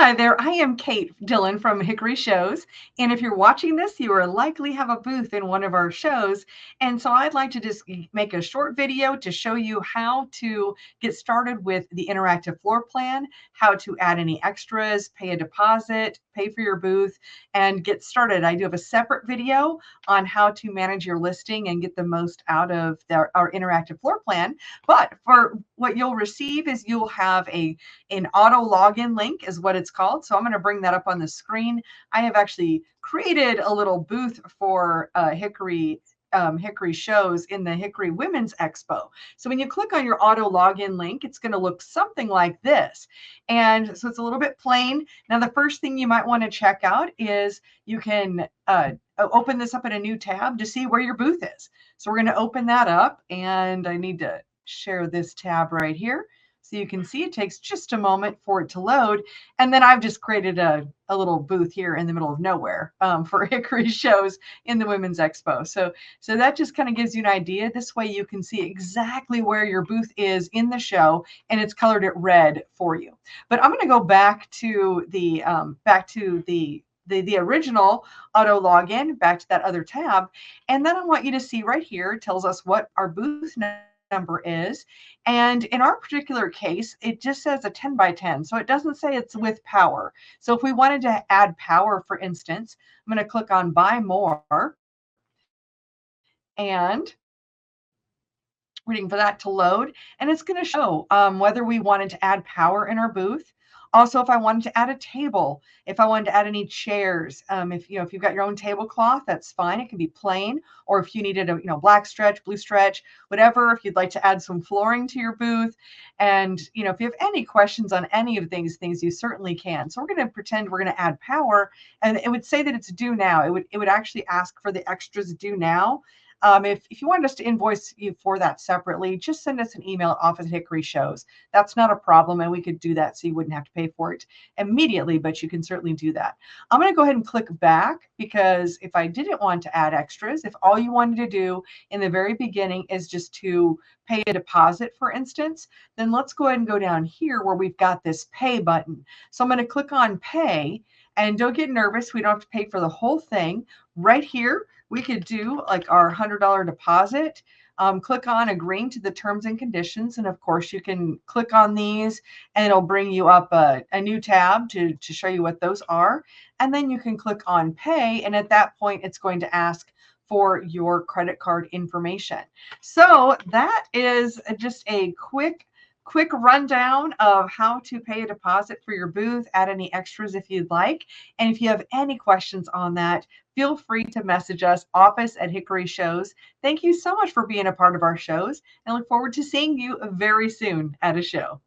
Hi there, I am Kate Dillon from Hickory Shows. And if you're watching this, you are likely have a booth in one of our shows. And so I'd like to just make a short video to show you how to get started with the interactive floor plan, how to add any extras, pay a deposit, pay for your booth, and get started. I do have a separate video on how to manage your listing and get the most out of our interactive floor plan. But for what you'll receive is you'll have an auto login link is what it's called. So I'm going to bring that up on the screen. I have actually created a little booth for Hickory Shows in the Hickory Women's Expo. So when you click on your auto login link, it's going to look something like this. And so it's a little bit plain. Now, the first thing you might want to check out is you can open this up in a new tab to see where your booth is. So we're going to open that up, and I need to share this tab right here. So you can see it takes just a moment for it to load. And then I've just created a little booth here in the middle of nowhere for Hickory Shows in the Women's Expo. So that just kind of gives you an idea. This way you can see exactly where your booth is in the show, and it's colored it red for you. But I'm going to go back to the original auto login, back to that other tab. And then I want you to see right here, it tells us what our booth number is. And in our particular case, it just says a 10 by 10. So it doesn't say it's with power. So if we wanted to add power, for instance, I'm going to click on buy more and waiting for that to load. And it's going to show whether we wanted to add power in our booth. Also, if I wanted to add a table, if I wanted to add any chairs, if you've got your own tablecloth, that's fine. It can be plain, or if you needed a black stretch, blue stretch, whatever. If you'd like to add some flooring to your booth, and if you have any questions on any of these things, you certainly can. So we're going to pretend we're going to add power, and it would say that it's due now. It would actually ask for the extras due now. If you wanted us to invoice you for that separately, just send us an email at office at Hickory Shows. That's not a problem, and we could do that so you wouldn't have to pay for it immediately, but you can certainly do that. I'm going to go ahead and click back, because if I didn't want to add extras, if all you wanted to do in the very beginning is just to pay a deposit, for instance, then let's go ahead and go down here where we've got this pay button. So I'm going to click on pay, and don't get nervous. We don't have to pay for the whole thing. Right here, we could do like our $100 deposit, click on agreeing to the terms and conditions. And of course, you can click on these and it'll bring you up a new tab to show you what those are. And then you can click on pay. And at that point, it's going to ask for your credit card information. So that is just a quick rundown of how to pay a deposit for your booth, add any extras if you'd like. And if you have any questions on that, feel free to message us, office at Hickory Shows. Thank you so much for being a part of our shows, and look forward to seeing you very soon at a show.